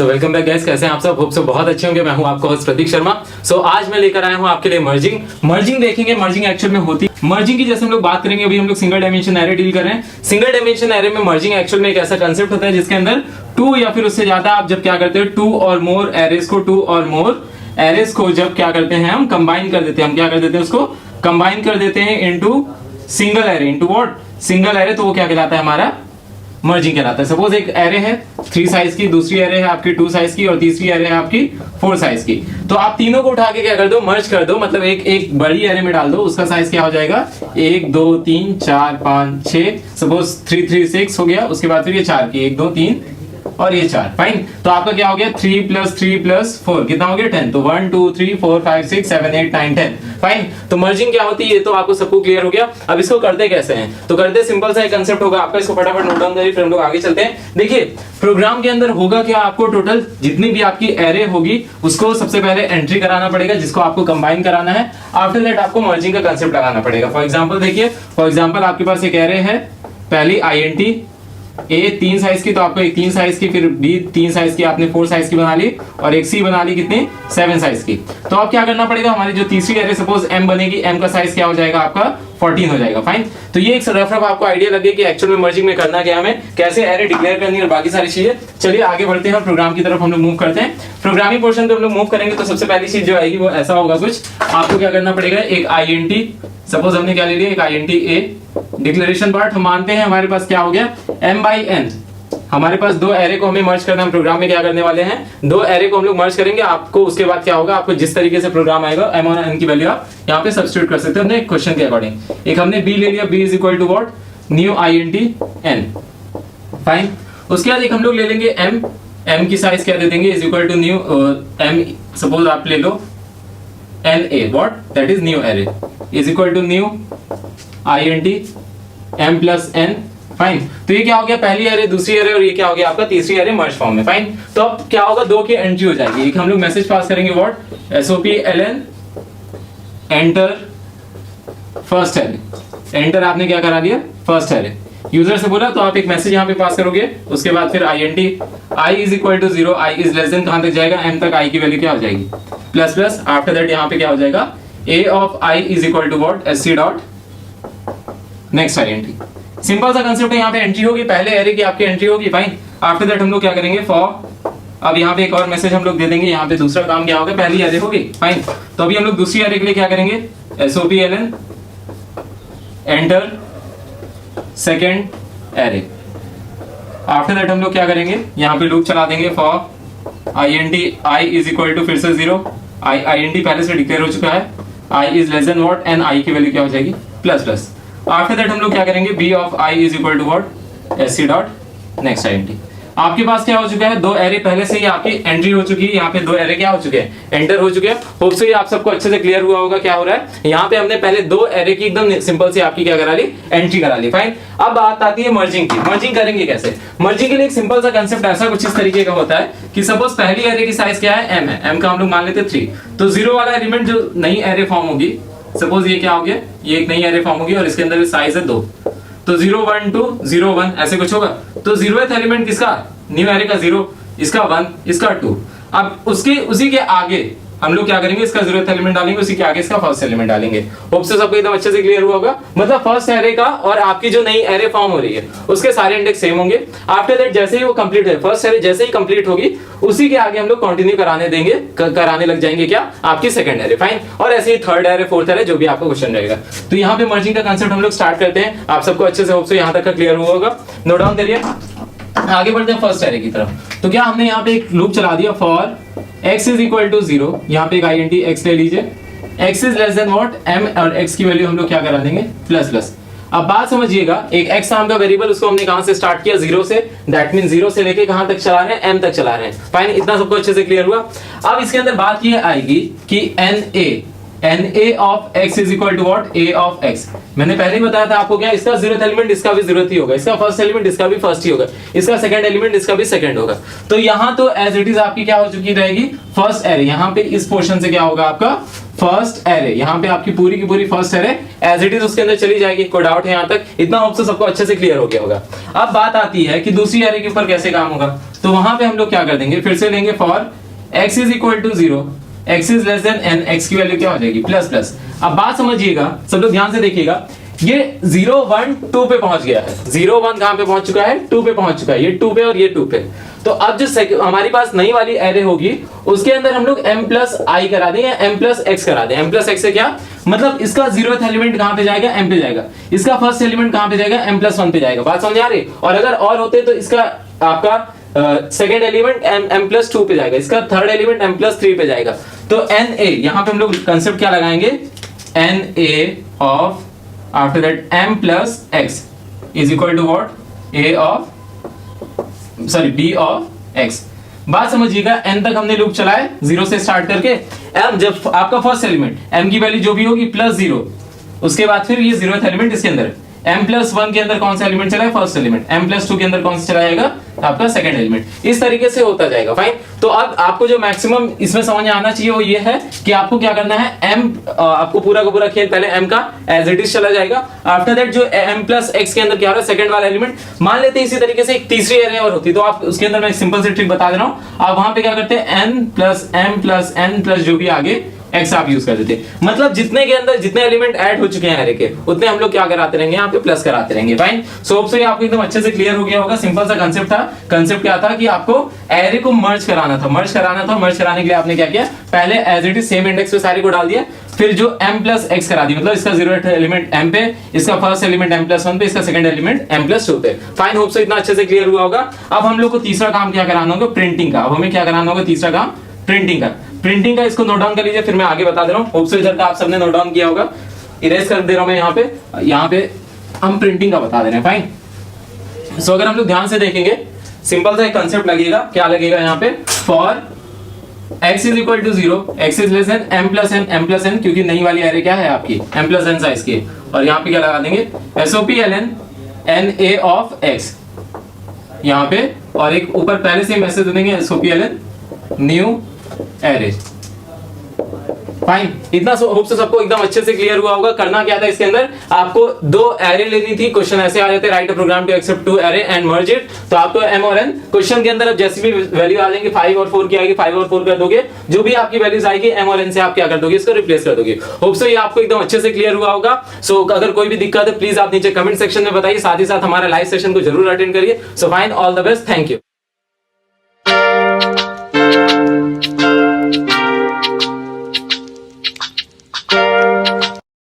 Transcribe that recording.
तो welcome back guys, कैसे हैं आप सब? होप सो बहुत अच्छे होंगे। मैं हूं आपका होस्ट प्रतीक शर्मा। आज मैं लेकर आया हूं आपके लिए मर्जिंग देखेंगे। मर्जिंग एक्चुअल में होती मर्जिंग की जैसे हम लोग बात करेंगे, अभी हम लोग सिंगल डायमेंशन एरे डील कर रहे हैं। सिंगल डायमेंशन एरे में मर्जिंग एक्चुअल में एक ऐसा कंसेप्ट होता है जिसके अंदर टू या फिर उससे ज्यादा आप जब क्या करते हैं, टू और मोर एरेस को जब क्या करते हैं, हम कंबाइन कर देते हैं। हम क्या कर देते हैं, उसको कंबाइन कर देते हैं into single array, into what, single array. तो वो क्या कहलाता है, हमारा मर्जिंग कहलाता है। सपोज एक एरे है 3 साइज की, दूसरी एरे है आपकी 2 साइज की और तीसरी एरे है आपकी 4 साइज की। तो आप तीनों को उठा के क्या कर दो, मर्ज कर दो, मतलब एक बड़ी एरे में डाल दो। उसका साइज क्या हो जाएगा, 1 2 3 4 5 6, सपोज 3 3 6 हो गया। उसके बाद फिर ये 4 की 1 2 3 और ये 4, फाइन। तो आपका क्या हो गया, 3 + 3 + 4 कितना हो गया, 10। तो 1 2 3 4 5 6 7 8 9 10, फाइन। तो मर्जिंग क्या होती है, ये तो आपको सबको क्लियर हो गया। अब इसको करते कैसे हैं, तो करते सिंपल सा एक कंसेप्ट होगा आपका। इसको फटाफट नोट डाउन करिए, फिर हम लोग आगे चलते हैं। देखिए प्रोग्राम के अंदर होगा क्या, आपको टोटल जितनी भी आपकी एरे होगी उसको सबसे पहले एंट्री कराना पड़ेगा, जिसको आपको कंबाइन कराना है। आफ्टर दैट आपको मर्जिंग का कंसेप्ट लगाना पड़ेगा। फॉर एग्जांपल देखिए, फॉर एग्जांपल आपके पास एक एरे है, पहली INT A 3 साइज की, तो आपको एक 3 साइज की, फिर B 3 साइज की, आपने 4 साइज की बना ली, और एक C बना ली कितनी, 7 साइज की। तो अब क्या करना पड़ेगा, हमारी जो तीसरी एरे सपोज M बनेगी, M का साइज क्या हो जाएगा आपका, 14 हो जाएगा, फाइन। तो ये एक रफ आपको आइडिया लगे कि एक्चुअल में मर्जिंग में करना क्या, हमें कैसे एरे डिक्लेयर करनी है और बाकी सारी चीजें। चलिए आगे बढ़ते हैं, प्रोग्राम की तरफ हम लोग मूव करते हैं। प्रोग्रामिंग पोर्शन पे हम लोग मूव करेंगे तो सबसे पहली चीज जो आएगी वो ऐसा होगा कुछ, आपको क्या करना पड़ेगा, एक INT, सपोज हमने क्या ले लिया, एक INT A डिक्लेरेशन पार्ट। हम मानते हैं हमारे पास क्या हो गया, M/N, हमारे पास दो एरे को हमें मर्ज करना है। प्रोग्राम में क्या करने वाले हैं, दो एरे को हम लोग मर्ज करेंगे। आपको उसके बाद क्या होगा, आपको जिस तरीके से प्रोग्राम आएगा M और N की वैल्यू आप यहाँ पे सब्स्टिट्यूट कर सकते हो अपने क्वेश्चन के अकॉर्डिंग। एक हमने B ले लिया, B is equal to what, new INT N, fine. उसके बाद एक हम लोग ले लेंगे M की साइज क्या दे देंगे, is equal to new M, suppose आप ले लो NA, what, that is new array, is equal to new INT M + N, fine. तो ये क्या हो गया, पहली एरे, दूसरी एरे, और ये क्या हो गया आपका तीसरी एरे मर्ज फॉर्म में, फाइन। तो अब क्या होगा, दो की एंट्री हो जाएगी। एक हम लोग मैसेज पास करेंगे, what, SOPLN enter first array, enter आपने क्या करा दिया, फर्स्ट एरे। यूजर से बोला तो आप एक मैसेज यहाँ पे पास करोगे। उसके बाद फिर INT I is equal to 0, I is less than कहां तक जाएगा, M तक I की वैल्यू क्या हो जाएगी, प्लस प्लस। आफ्टर दैट यहाँ पे क्या हो जाएगा, A of I is equal to what, SC dot next INT। Simple सा कंसेप्ट है, यहाँ पे एंट्री होगी, पहले एरे की आपकी एंट्री होगी, फाइन। आफ्टर दैट हम लोग क्या करेंगे, फॉर, अब यहाँ पे एक और मैसेज हम लोग दे देंगे। यहाँ पे दूसरा काम क्या होगा, पहली एरे होगी, फाइन। तो अभी हम लोग दूसरी एरे के लिए क्या करेंगे, SOPLN enter second array. After that हम लोग क्या करेंगे, यहाँ पे लूप चला देंगे, for INT I is equal to फिर से 0, INT पहले से डिक्लेयर हो चुका है, I is less than what, N I की वैल्यू क्या हो जाएगी, प्लस प्लस। आफ्टर दैट हम लोग क्या करेंगे, B of I is equal to what, SC dot next INT। आपके पास क्या हो चुका है, दो एरे पहले से ही आपकी एंट्री हो चुकी है। यहाँ पे दो एरे क्या हो चुके हैं, एंटर हो चुके हैं। होप सो ये आप सबको अच्छे से क्लियर हुआ होगा क्या हो रहा है। यहाँ पे हमने पहले दो एरे की एकदम सिंपल सी आपकी क्या करा ली, एंट्री करा ली, फाइन। अब बात आती है मर्जिंग की। मर्जिंग करेंगे कैसे, मर्जिंग के लिए एक सिंपल सा कंसेप्ट ऐसा कुछ इस तरीके का होता है कि सपोज पहली एरे की साइज क्या है, M है, M का हम लोग मान लेते हैं 3। तो 0 वाला एलिमेंट जो नई एरे फॉर्म होगी, सपोज ये क्या हो गया, ये एक नई एरे फॉर्म होगी और इसके अंदर साइज है 2। तो 0 1 2 0 1 ऐसे कुछ होगा। तो 0th एलिमेंट किसका, न्यू एरे का 0, इसका 1, इसका 2। अब उसी के आगे हम लोग क्या करेंगे, इसका 0th एलिमेंट डालेंगे, उसी के आगे इसका फर्स्ट एलिमेंट डालेंगे। होप से सबको एकदम अच्छे से क्लियर हुआ होगा। मतलब फर्स्ट एरे का और आपकी जो नई एरे फॉर्म हो रही है उसके सारे इंडेक्स सेम होंगे। आफ्टर दैट जैसे ही वो कंप्लीट है, फर्स्ट एरे जैसे ही कंप्लीट होगी, उसी के आगे हम लोग कंटिन्यू कराने देंगे, कराने लग जाएंगे क्या, आपकी सेकंड एरे, फाइन। और ऐसे ही थर्ड एरे, फोर्थ एरे, जो भी आपका क्वेश्चन रहेगा। तो यहाँ पे मर्जिंग का कंसेप्ट हम लोग स्टार्ट करते हैं। आप सबको अच्छे से होप से यहाँ तक का क्लियर हुआ होगा, नोट डाउन करिए। आगे बढ़ते हैं फर्स्ट एरे की तरफ। तो क्या हमने यहाँ पे एक लूप चला दिया, for x is equal to 0, यहाँ पे एक INT x ले लीजिए, x is less than what, M और x की वैल्यू हम लोग क्या करा देंगे, प्लस प्लस। अब बात समझिएगा, एक x नाम का वेरिएबल, उसको हमने कहां से स्टार्ट किया, 0 से। दैट मीन 0 से लेके कहां तक चला रहे हैं, M तक चला रहे हैं, फाइन। इतना सबको अच्छे से क्लियर हुआ। अब इसके अंदर बात ये आएगी कि NA of x is equal to what, A of x। मैंने पहले ही बताया था आपको क्या, इसका 0th एलिमेंट इसका भी 0th ही होगा, इसका फर्स्ट एलिमेंट इसका भी फर्स्ट ही होगा, इसका सेकंड एलिमेंट इसका भी सेकंड होगा। तो यहाँ तो एज इट इज आपकी क्या हो चुकी रहेगी, फर्स्ट एरे। यहाँ पे इस पोर्शन से क्या होगा आपका फर्स्ट एरे, यहाँ पे आपकी पूरी की पूरी first array as it is उसके अंदर चली जाएगी। कोई डाउट है यहाँ तक? इतना होप से सबको अच्छे से क्लियर हो गया होगा। अब बात आती है कि दूसरी एरे के ऊपर कैसे काम होगा। तो वहां पे हम लोग क्या कर देंगे, फिर से लेंगे for x is equal to 0, x is less than n, x की वैल्यू क्या हो जाएगी प्लस प्लस। अब बात समझिएगा, सब लोग ध्यान से देखिएगा, ये 0 1 2 पे पहुंच गया है। 0 1 कहां पे पहुंच चुका है, 2 पे पहुंच चुका है, ये 2 पे और ये 2 पे। तो अब जो हमारे पास नई वाली एरे होगी उसके अंदर हम लोग m प्लस आई करा दें या m प्लस एक्स करा दें। m प्लस एक्स से क्या मतलब, इसका 0th एलिमेंट कहां पे जाएगा, m पे जाएगा, इसका फर्स्ट एलिमेंट कहां पे जाएगा, m प्लस 1 पे जाएगा। बात समझ आ रही? और अगर और होते तो इसका आपका सेकेंड एलिमेंट m प्लस 2 पे जाएगा, इसका थर्ड एलिमेंट m प्लस 3 पे जाएगा। तो na यहां पे हम लोग कंसेप्ट क्या लगाएंगे, na of after that m plus x is equal to what, b of x। बात समझिएगा, n तक हमने लूप चलाए 0 से स्टार्ट करके, m जब आपका फर्स्ट एलिमेंट m की वैल्यू जो भी होगी प्लस 0, उसके बाद फिर ये 0th एलिमेंट इसके अंदर m प्लस 1 के अंदर कौन सा एलिमेंट चला है, फर्स्ट एलिमेंट, m प्लस 2 के अंदर कौन सा चला जाएगा, आपका सेकंड एलिमेंट। इस तरीके से होता जाएगा। फाइन। तो अब आपको जो मैक्सिमम इसमें समझ में आना चाहिए वो ये है कि आपको क्या करना है, m आपको पूरा का पूरा खेल पहले m का एज इट इज चला जाएगा। आफ्टर दैट जो m प्लस x के अंदर क्या हो रहा है, सेकंड वाला एलिमेंट मान लेते हैं। इसी तरीके से एक तीसरी एरे और होती तो आप उसके अंदर मैं सिंपल सी ट्रिक बता दे रहा हूं। आप वहां पे क्या करते हैं, n plus m plus n plus जो भी आगे x आप यूज कर देते हैं। मतलब जितने के अंदर जितने एलिमेंट ऐड हो चुके हैं एरे के, उतने हम लोग क्या कराते रहेंगे, यहाँ पे प्लस कराते रहेंगे। फाइन। सो होप सो ये आपको एकदम अच्छे से क्लियर हो गया होगा। सिंपल सा कंसेप्ट था। कंसेप्ट क्या था कि आपको एरे को मर्ज कराना था। मर्ज कराने के लिए आपने क्या किया, पहले as it is same index पे सारे को डाल दिया, फिर जो m प्लस x करा दी, मतलब इसका 0th एलिमेंट m पे, इसका फर्स्ट एलिमेंट m प्लस 1 पे, इसका सेकंड एलिमेंट m प्लस 2 पे। फाइन। होप सो इतना अच्छे से क्लियर हुआ होगा। अब हम लोग को तीसरा काम क्या कराना होगा, प्रिंटिंग का। अब हमें क्या कराना होगा, तीसरा काम प्रिंटिंग का। प्रिंटिंग का इसको नोट डाउन कर लीजिए, फिर मैं आगे बता दे रहा हूँ। होप सो इधर का आप सबने नोट डाउन किया होगा। इरेज कर दे रहा हूं मैं यहाँ पे हम प्रिंटिंग का बता दे रहे हैं। फाइन। सो अगर हम लोग ध्यान से देखेंगे, सिंपल सा एक कंसेप्ट लगेगा। क्या लगेगा यहाँ पे, for x is equal to 0, x is less than m plus n, क्योंकि नई वाली एरे क्या है आपकी m प्लस n साइज की। और यहाँ पे क्या लगा देंगे, SOPLN na ऑफ x यहाँ पे, और एक ऊपर पहले से मैसेज दे देंगे SOPLN न्यू एरे। फाइन। इतना होप से सबको एकदम अच्छे से क्लियर हुआ होगा। करना क्या था इसके अंदर, आपको दो एरे लेनी थी। क्वेश्चन ऐसे आ जाते, write a program to accept 2 array and merge it. तो आपको m और n क्वेश्चन के अंदर अब जैसी भी वैल्यू आ जाएंगी, 5 और 4 की आएगी, 5 और 4 कर दोगे, जो भी आपकी वैल्यूज आएगी m और n से आप क्या कर दोगे, इसको रिप्लेस कर दोगे। होप सो ये आपको एकदम अच्छे से क्लियर हुआ होगा। सो अगर कोई भी दिक्कत है प्लीज आप नीचे कमेंट सेक्शन में बताइए। साथ ही साथ हमारा लाइव सेशन को जरूर अटेंड करिए। So fine, all the best, thank you.